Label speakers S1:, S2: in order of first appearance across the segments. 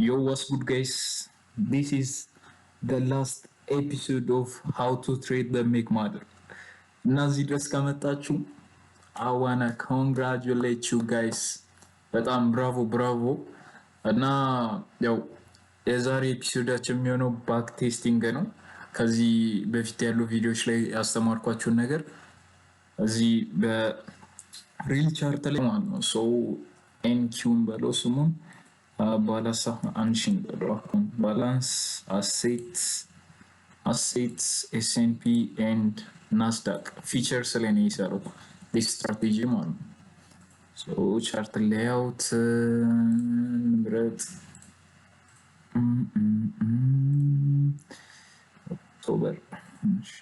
S1: Yo, what's good, guys? This is the last episode of How to Trade the Make Model. Nazi dress kamatachu. I wanna congratulate you guys. በጣም ብራቮ እና ያው የዛሬ ኤፒሶዳችን የሚሆነው ባክ ቴስቲንግ ነው። ከዚህ በፊት ያሉ ቪዲዮዎች ላይ ያስተማርኳችሁን ነገር እዚህ በሪል ቻርት ላይ ማለት ነው። ሶ ኤንኪውን በለው ስሙን balance anshin balance assets S&P and Nasdaq features ላይ ነው የሚሰሩት this strategy ማለት ነው። so chart layout ምረጥ ኦክቶበር እሺ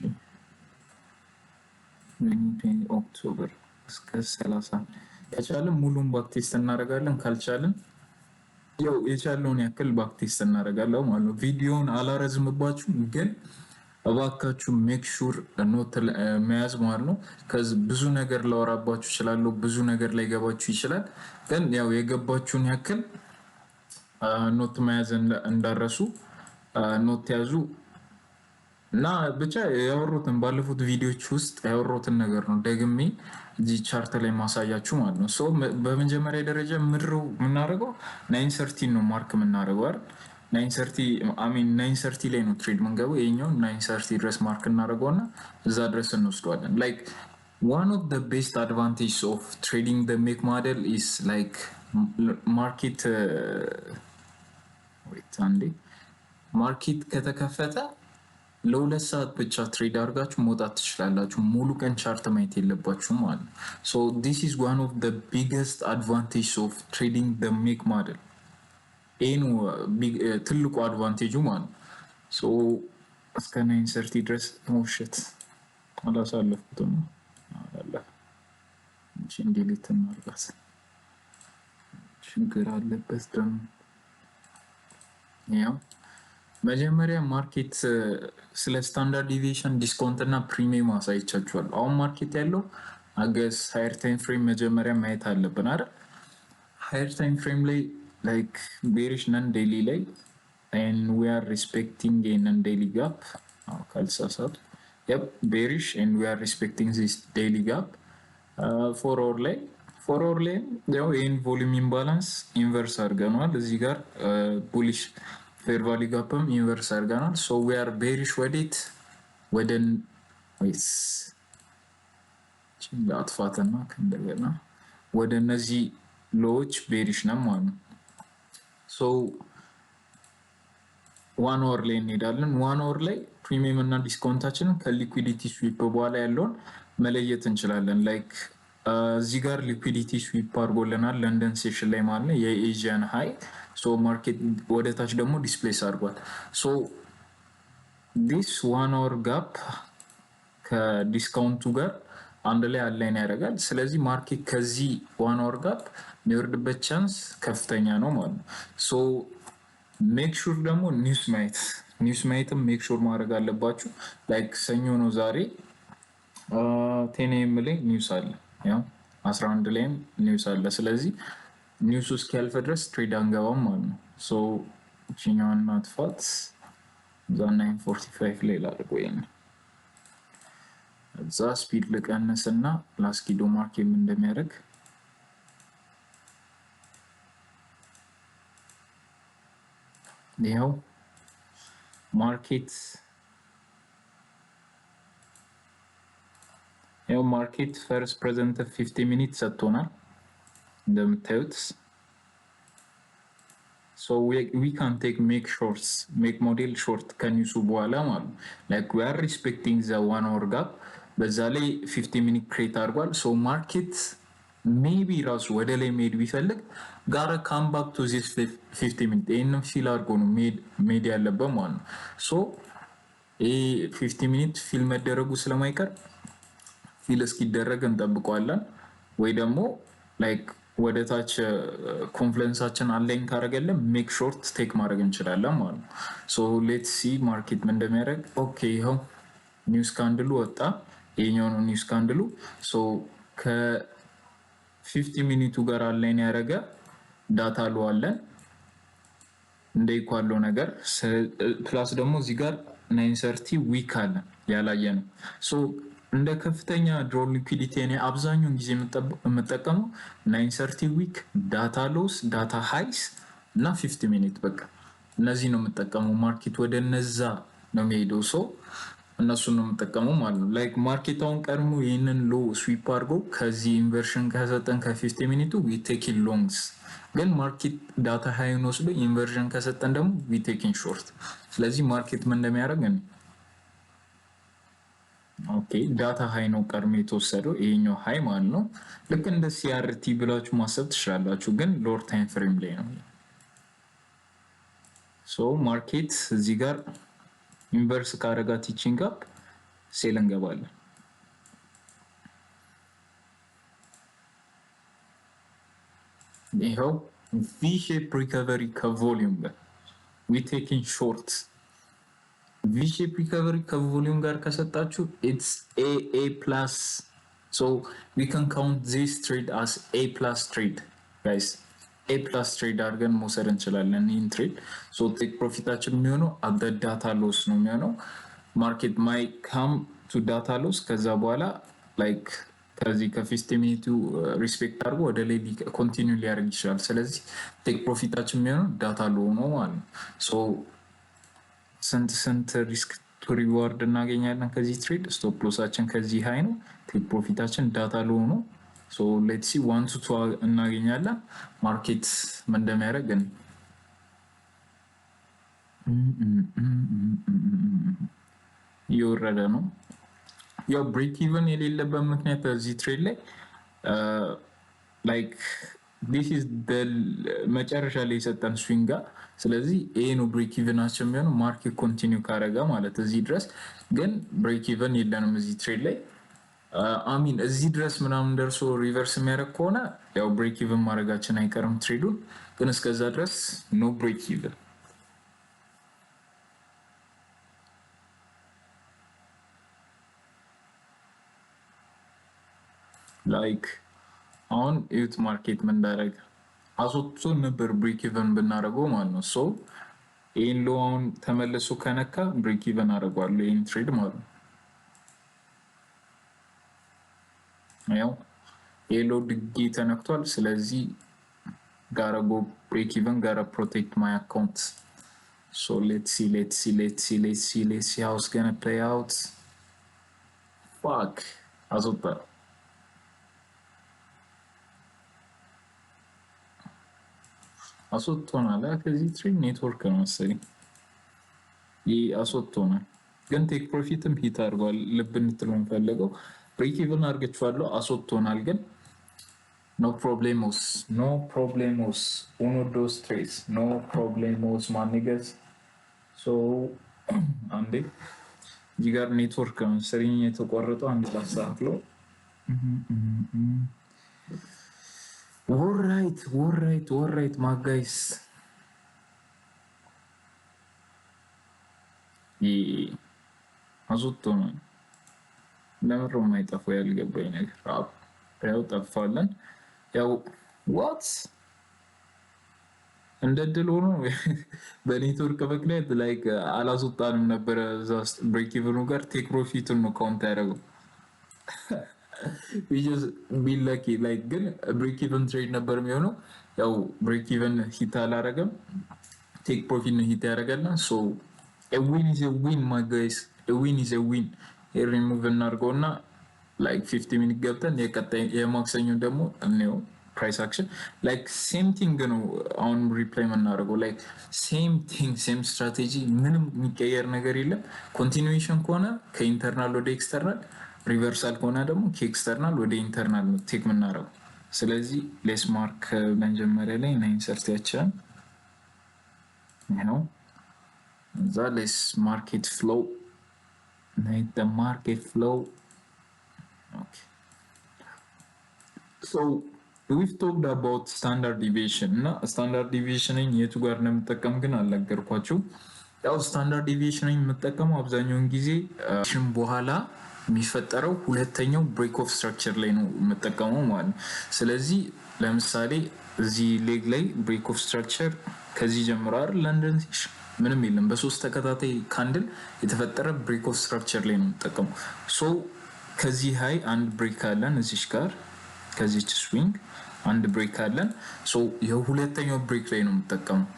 S1: ኦክቶበር እስከ 30 ከቻለን ሙሉን ባክ ቴስት እናደርጋለን ካልቻለን ያው የቻለውን ያክል ባክ ቴስት እናደርጋለን ማለት ነው። ቪዲዮውን አላረዝምባችሁም ግን እባካችሁ ሜክ ሹር ኖት መያዝ ማለት ነው። ከዚህ ብዙ ነገር ላወራባችሁ ይችላል፣ ብዙ ነገር ላይ ገባችሁ ይችላል። ግን ያው የገባችሁን ያክል ኖት መያዝ እንዳረሱ ኖት ያዙ እና ብቻ ያወሩትን ባለፉት ቪዲዮዎች ውስጥ ያወሩትን ነገር ነው ደግሜ እዚህ ቻርት ላይ ማሳያችሁ ማለት ነው። ሶ በመጀመሪያ ደረጃ ምድረው ምናረጋው 930 ነው ማርክ ምናረጋው አይደል? 930 ላይ ነው ትሬድ መንገቡ። የኛው 930 ድረስ ማርክ እናረጋውና እዛ ድረስ እንወስደዋለን። like one of the best advantages of trading the make model is like market ማርኬት ከተከፈተ ለሁለት ሰዓት ብቻ ትሬድ አድርጋችሁ መውጣት ትችላላችሁ። ሙሉ ቀን ቻርት ማየት የለባችሁም ማለት ነው። so this is one of the biggest advantages of trading the make model ኤኑ ትልቁ አድቫንቴጁ ማለት ነው። so እስከ 930 ድረስ ሞሽት አላሳለፍኩትም አላለ እንጂ ዲሊት እናርጋት ችግር አለበት ደግሞ ያው መጀመሪያ ማርኬት ስለ ስታንዳርድ ዲቪዬሽን ዲስካውንት እና ፕሪሚየም አሳይቻችኋል። አሁን ማርኬት ያለው አገስ ሃየር ታይም ፍሬም መጀመሪያ ማየት አለብን አይደል? ሃየር ታይም ፍሬም ላይ ላይክ ቤሪሽ ነን ዴይሊ ላይ and we are respecting a non daily gap ካልሳሳት yep bearish and we are respecting this daily gap for hour ላይ ያው in volume imbalance inverse አድርገናል እዚህ ጋር bullish fair value gapም inverse አድርገናል። so we are bearish ወደን ወይስ አጥፋተና እንደገና ወደ እነዚህ ሎዎች bearish ነው ማለት ነው። so 1 hour ላይ እንሄዳለን። 1 hour ላይ ፕሪሚየም እና ዲስካውንታችንን ከሊኩዊዲቲ ስዊፕ በኋላ ያለውን መለየት እንችላለን። ላይክ እዚህ ጋር ሊኩዊዲቲ ስዊፕ አድርጎልናል ለንደን ሴሽን ላይ ማለት ነው የኤዥያን ሃይ ሶ ማርኬት ወደ ታች ደግሞ ዲስፕሌስ አድርጓል። ሶ this 1 hour gap ከዲስካውንቱ ጋር አንድ ላይ አላይን ያደርጋል። ስለዚህ ማርኬት ከዚህ 1 hour gap የሚወርድበት ቻንስ ከፍተኛ ነው ማለት ነው። ሶ ሜክ ሹር ደግሞ ኒውስ ማየትም ሜክ ሹር ማድረግ አለባችሁ። ላይክ ሰኞ ነው ዛሬ 10 AM ላይ ኒውስ አለ፣ ያው 11 ላይም ኒውስ አለ። ስለዚህ ኒውስ እስኪያልፍ ድረስ ትሬድ አንገባም ማለት ነው። ሶ ጂኛውን ማጥፋት እዛ 945 ላይ ላድርገው ይሄን እዛ ስፒድ ልቀንስና ላስኪዶ ማርኬት እንደሚያደርግ ይሄው ማርኬት ፈርስት ፕሬዘንት 50 ሚኒት ሰጥቶናል እንደምታዩት። so we can take make model short ከኒውሱ በኋላ ማለት like we are respecting the 1 hour gap በዛ ላይ 50 ሚኒት ክሬት አድርጓል። so market maybe ራሱ ወደ ላይ ሜድ ቢፈልግ ጋር come back to this 50 ሚኒት ይሄንን ፊል አድርጎ ነው ሜድ ያለበት ማለት ነው። so 50 ሚኒት ፊል መደረጉ ስለማይቀር ፊል እስኪደረግ እንጠብቀዋለን ወይ ደግሞ ላይክ ወደ ታች ኮንፍለንሳችን አላይን ካረገልን ሜክ ሾርት ቴክ ማድረግ እንችላለን ማለት ነው። ሶ ሌትስ ሲ ማርኬት ምን እንደሚያደርግ። ኦኬ ይሄው ኒውስ ካንድሉ ወጣ፣ ይሄኛው ነው ኒውስ ካንድሉ። ሶ ከ50 ሚኒቱ ጋር አላይን ያረገ ዳታ ሎ አለን እንደ ኢኳለው ነገር ፕላስ ደግሞ እዚህ ጋር 930 ዊክ አለ ያላየ ነው። ሶ እንደ ከፍተኛ ድሮ ሊኩዊዲቲ እኔ አብዛኛውን ጊዜ የምጠቀመው 930 ዊክ፣ ዳታ ሎስ፣ ዳታ ሃይስ እና 50 ሚኒት በቃ እነዚህ ነው የምጠቀመው። ማርኬት ወደ እነዛ ነው የሚሄደው። ሰው እነሱን ነው የምጠቀመው ማለት ነው። ላይክ ማርኬታውን ቀድሞ ይህንን ሎ ስዊፕ አድርጎ ከዚህ ኢንቨርሽን ከሰጠን ከ50 ሚኒቱ ዊቴኪን ሎንግስ፣ ግን ማርኬት ዳታ ሃይን ወስዶ ኢንቨርዥን ከሰጠን ደግሞ ዊቴኪን ሾርት። ስለዚህ ማርኬት ምን እንደሚያደርግ ኦኬ ዳታ ሃይ ነው ቀድሞ የተወሰደው ይሄኛው ሃይ ማለት ነው። ልክ እንደ ሲአርቲ ብላችሁ ማሰብ ትችላላችሁ፣ ግን ሎወር ታይም ፍሬም ላይ ነው። ሶ ማርኬት እዚህ ጋር ኢንቨርስ ካረጋት ቲቺንግ አፕ ሴል እንገባለን። ይኸው ቪ ሼፕ ሪከቨሪ ከቮሊዩም ጋር ዊ ቴኪንግ ሾርት። ቪ ሼፕ ሪከቨሪ ከቮሊዩም ጋር ከሰጣችሁ ኢትስ ኤ ፕላስ። ሶ ዊ ካን ካውንት ዚስ ትሬድ አስ ኤ ፕላስ ትሬድ ጋይስ። ኤ ፕላስ ትሬድ አድርገን መውሰድ እንችላለን ይህን ትሬድ። ሶ ቴክ ፕሮፊታችን የሚሆነው አት ዳታ ሎስ ነው የሚሆነው። ማርኬት ማይ ካም ቱ ዳታ ሎስ፣ ከዛ በኋላ ላይክ ከዚህ ከ50 ሚኒቱ ሪስፔክት አድርጎ ወደ ላይ ኮንቲኒው ሊያደርግ ይችላል። ስለዚህ ቴክ ፕሮፊታችን የሚሆነው ዳታ ሎ ነው ማለት ነው። ሶ ስንት ሪስክ ቱ ሪዋርድ እናገኛለን ከዚህ ትሬድ? ስቶፕ ሎሳችን ከዚህ ሃይ ነው፣ ቴክ ፕሮፊታችን ዳታ ሎ ነው። ሶ ሌትስ ሲ 1 to 2 እናገኛለን። ማርኬት ምን እንደሚያደርግ እየወረደ ነው። ያው ብሬክ ኢቨን የሌለበት ምክንያት እዚህ ትሬድ ላይ ላይክ ዲስ ኢዝ መጨረሻ ላይ የሰጠን ስዊንጋ። ስለዚህ ይሄ ነው ብሬክ ኢቨናችን የሚሆነው ማርኬት ኮንቲኒው ካረጋ ማለት እዚህ ድረስ። ግን ብሬክ ኢቨን የለንም እዚህ ትሬድ ላይ አሚን እዚህ ድረስ ምናምን ደርሶ ሪቨርስ የሚያደርግ ከሆነ ያው ብሬክ ኢቨን ማድረጋችን አይቀርም ትሬዱን። ግን እስከዛ ድረስ ኖ ብሬክ ኢቨን። ላይክ አሁን ዩት ማርኬት ምን እንዳደረገ አስወጥቶ ነበር ብሬክ ኢቨን ብናደርገው ማለት ነው። ሶ ይህን ሎ አሁን ተመልሶ ከነካ ብሬክ ኢቨን አደርገዋለሁ ይህን ትሬድ ማለት ነው። ያው የሎ ድጌ ተነክቷል። ስለዚህ ጋራ ጎ ብሬክ ኢቨን ጋራ ፕሮቴክት ማይ አካውንት። ሶ ሌትስ ሲ ሃው ኢትስ ጎና ፕሌይ አውት። ፋክ አስወጣ አስወጥቶናል። ከዚህ ትሬድ ኔትወርክ ነው መሰለኝ ይህ አስወጥቶናል። ግን ቴክ ፕሮፊትም ሂት አድርጓል። ልብ እንድትሉ የምፈልገው ብሬክ ኢቨን አድርገችዋለሁ አስወጥቶናል። ግን ኖ ፕሮብሌሞስ ኡኖ ዶስ ትሬስ ኖ ፕሮብሌሞስ ማኒገዝ። ሶ አንዴ እዚህ ጋር ኔትወርክ ነው መሰለኝ የተቆረጠው። አንድ ላስተካክለው። ወራይት ማጋይስ አዞቶ ነው። ለምሮ የማይጠፋው ያልገባኝ ነገር ያው ጠፋለን። ያው ዋት እንደ ድል ሆኖ በኔትወርክ ምክንያት ላይክ አላስወጣንም ነበረ እዛ ብሬክ ኢቨኑ ጋር ቴክ ፕሮፊቱን ነው ካውንት ያደረገው። ቢለኪ ላይክ ግን ብሬክ ኢቨን ትሬድ ነበር የሚሆነው። ያው ብሬክ ኢቨን ሂት አላረገም፣ ቴክ ፕሮፊት ነው ሂት ያደረገና። ሶ ዊን ኢዝ ዊን ማይ ጋይስ፣ ዊን ኢዝ ዊን። ሪሙቭ እናድርገውና ላይክ 50 ሚኒት ገብተን የቀጣይ የማክሰኞ ደግሞ እንየው ፕራይስ አክሽን። ላይክ ሴም ቲንግ ነው አሁን ሪፕላይ የምናደርገው። ላይክ ሴም ቲንግ ሴም ስትራቴጂ፣ ምንም የሚቀየር ነገር የለም። ኮንቲኒዌሽን ከሆነ ከኢንተርናል ወደ ኤክስተርናል፣ ሪቨርሳል ከሆነ ደግሞ ከኤክስተርናል ወደ ኢንተርናል ነው ቴክ የምናደርገው። ስለዚህ ሌስ ማርክ መጀመሪያ ላይ 930 ያችላል ነው። እዛ ሌስ ማርኬት ፍሎው ማርኬት ፍሎው። ኦኬ ሶ we've talked about standard deviation እና ስታንዳርድ ዲቪዬሽንን የቱ ጋር እንደምጠቀም ግን አልነገርኳችሁ። ያው ስታንዳርድ ዲቪዬሽንን የምጠቀመው አብዛኛውን ጊዜ በኋላ የሚፈጠረው ሁለተኛው ብሬክ ኦፍ ስትራክቸር ላይ ነው የምጠቀመው ማለት ነው። ስለዚህ ለምሳሌ እዚህ ሌግ ላይ ብሬክ ኦፍ ስትራክቸር ከዚህ ጀምሮ አይደል ለንደን ሴሽን ምንም የለም። በሶስት ተከታታይ ካንድል የተፈጠረ ብሬክ ኦፍ ስትራክቸር ላይ ነው የምጠቀመው። ሶ ከዚህ ሃይ አንድ ብሬክ አለን እዚች ጋር ከዚች ስዊንግ አንድ ብሬክ አለን። ሶ የሁለተኛው ብሬክ ላይ ነው የምጠቀመው።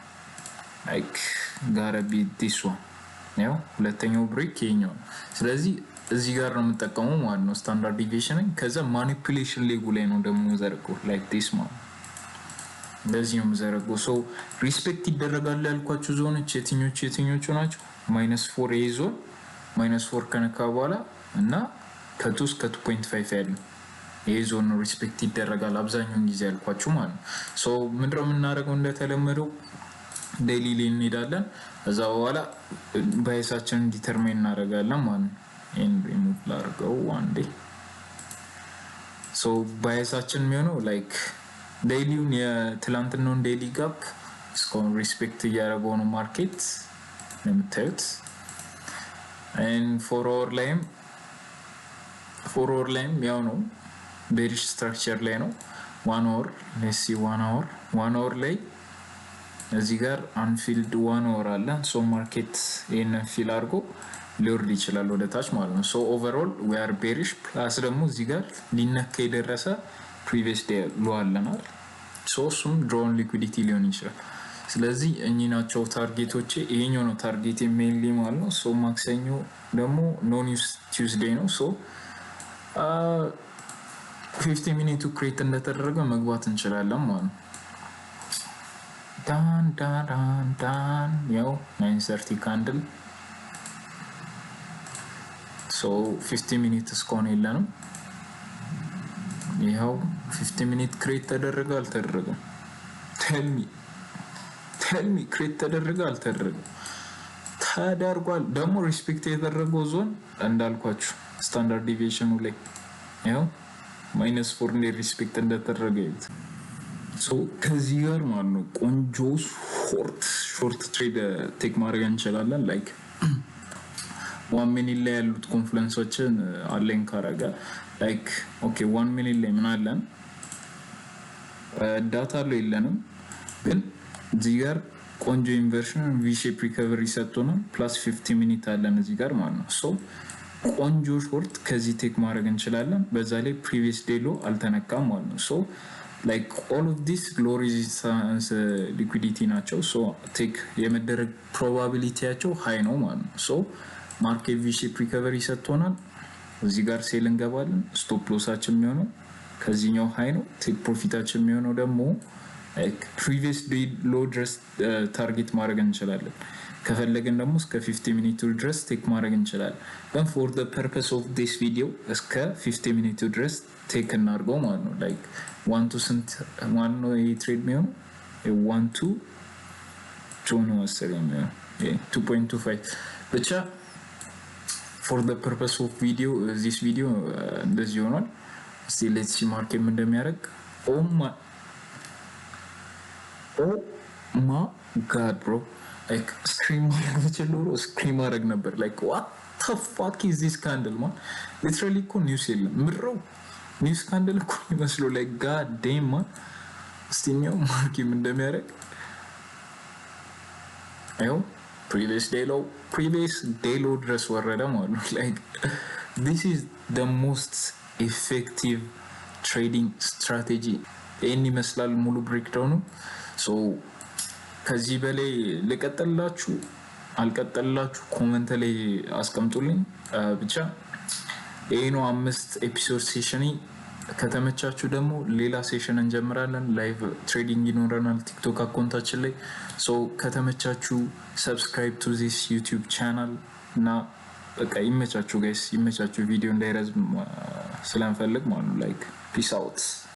S1: ላይክ ጋራ ቢ ዲስ ዋን ያው ሁለተኛው ብሬክ ይሄኛው ነው። ስለዚህ እዚህ ጋር ነው የምጠቀመው ማለት ነው ስታንዳርድ ዲቪዬሽን። ከዛ ማኒፑሌሽን ሌጉ ላይ ነው ደግሞ ዘርቀው ላይክ ዲስ ማለት እንደዚህ ነው የምዘረገው። ሶ ሪስፔክት ይደረጋል ያልኳችሁ ዞኖች የትኞቹ ናቸው? -4 ኤ ዞን -4 ከነካ በኋላ እና ከ2 እስከ 2.5 ያለው ይሄ ዞን ነው ሪስፔክት ይደረጋል አብዛኛውን ጊዜ ያልኳችሁ ማለት ነው። ሶ ምንድነው የምናደርገው? እንደተለመደው ዴይሊ ላይ እንሄዳለን። ከዛ በኋላ ባይሳችንን ዲተርማይን እናደርጋለን ማለት ነው። ይሄን ሪሙቭ ላድርገው አንዴ። ሶ ባይሳችን የሚሆነው ላይክ ዴይሊውን የትላንትናውን ዴይሊ ጋፕ እስካሁን ሪስፔክት እያደረገው ነው ማርኬት የምታዩት። ፎር ኦወር ላይም ያው ነው ቤሪሽ ስትራክቸር ላይ ነው። 1 ኦወር ሌሲ 1 ኦወር ላይ እዚህ ጋር አንፊልድ 1 ኦወር አለ። ሶ ማርኬት ይሄንን ፊል አድርጎ ሊወርድ ይችላል ወደ ታች ማለት ነው። ሶ ኦቨርኦል ዊ አር ቤሪሽ ፕላስ ደግሞ እዚህ ጋር ሊነካ የደረሰ ፕሪቪየስ ዴይ ሎ አለናል። ሶ እሱም ድሮን ሊኩዊዲቲ ሊሆን ይችላል። ስለዚህ እኚህ ናቸው ታርጌቶቼ። ይሄኛው ነው ታርጌት ሜንሊ ማለት ነው። ሶ ማክሰኞ ደግሞ ኖ ኒውስ ቲውዝዴይ ነው። ሶ 50 ሚኒቱ ክሬት እንደተደረገ መግባት እንችላለን ማለት ነው። ዳን ያው 9:30 ካንድል ሶ 50 ሚኒት እስካሁን የለንም። ይኸው 50 ሚኒት ክሬት ተደረገ አልተደረገም? ቴልሚ ክሬት ተደረገ አልተደረገም? ተደርጓል። ደግሞ ሪስፔክት የተደረገው ዞን እንዳልኳችሁ ስታንዳርድ ዲቪዬሽኑ ላይ ያው -4 እንደ ሪስፔክት እንደተደረገ ይሉት። ሶ ከዚህ ጋር ማለት ነው ቆንጆ ሾርት ትሬድ ቴክ ማድረግ እንችላለን። ላይክ 1 ሚኒት ላይ ያሉት ኮንፍሉንሶችን አለኝ ካረጋ ላይክ ኦኬ 1 ሚኒት ላይ ምን አለን? ዳታ ላይ የለንም፣ ግን እዚህ ጋር ቆንጆ ኢንቨርሽን ቪ ሼፕ ሪከቨሪ ሰጥቶናል። ፕላስ 50 ሚኒት አለን እዚህ ጋር ማለት ነው። ሶ ቆንጆ ሾርት ከዚህ ቴክ ማድረግ እንችላለን። በዛ ላይ ፕሪቪየስ ዴይ ሎ አልተነካም ማለት ነው። ሶ ላይክ ኦል ኦፍ ዲስ ሎ ሬዚስታንስ ሊኩዊዲቲ ናቸው። ሶ ቴክ የመደረግ ፕሮባቢሊቲያቸው ሃይ ነው ማለት ነው። ሶ ማርኬት ቪ ሼፕ ሪከቨሪ ሰጥቶናል። እዚህ ጋር ሴል እንገባለን። ስቶፕ ሎሳችን የሚሆነው ከዚህኛው ሃይ ነው። ቴክ ፕሮፊታችን የሚሆነው ደግሞ ፕሪቪየስ ዴይ ሎ ድረስ ታርጌት ማድረግ እንችላለን። ከፈለግን ደግሞ እስከ 50 ሚኒቱ ድረስ ቴክ ማድረግ እንችላለን። ግን ፎር ዘ ፐርፐስ ኦፍ ዲስ ቪዲዮ እስከ 50 ሚኒቱ ድረስ ቴክ እናድርገው ማለት ነው። ላይክ 1 to ስንት ዋን ነው ይሄ ትሬድ የሚሆነው 1 to 2 ነው መሰለኝ የሚሆነው 2.25 ብቻ ፎር ዘ ፐርፐስ ኦፍ ቪዲዮ ዚስ ቪዲዮ እንደዚህ ሆኗል። እስቲ ሌትስ ሲ ማርኬት ምን እንደሚያደርግ። ኦ ማ ጋድ ብሮ ላይክ ስክሪም ማድረግ ብችል ኖሮ ስክሪም ማድረግ ነበር። ላይክ ዋት ዘ ፋክ ኢዝ ዚስ ካንድል ማን ሊትራሊ እኮ ኒውስ የለም ምድረው ኒውስ ካንድል እኮ ይመስሎ ላይክ ጋድ ዴም ማን። እስቲ ኛው ማርኬት ምን እንደሚያደርግ አዩ previous day low ድረስ ወረደ ማለት ነው። like this is the most effective trading strategy ይህን ይመስላል ሙሉ ብሬክዳውኑ። ሶ ከዚህ በላይ ልቀጥላችሁ አልቀጥላችሁ ኮመንት ላይ አስቀምጡልኝ። ብቻ ይሄ ነው 5 ኤፒሶድ ሴሽን። ከተመቻችሁ ደግሞ ሌላ ሴሽን እንጀምራለን። ላይቭ ትሬዲንግ ይኖረናል ቲክቶክ አካውንታችን ላይ። ሶ ከተመቻችሁ ሰብስክራይብ ቱ ዚስ ዩቲዩብ ቻናል እና በቃ ይመቻችሁ ጋይስ፣ ይመቻችሁ። ቪዲዮ እንዳይረዝም ስለምፈልግ ማለት ነው። ላይክ ፒስ አውት።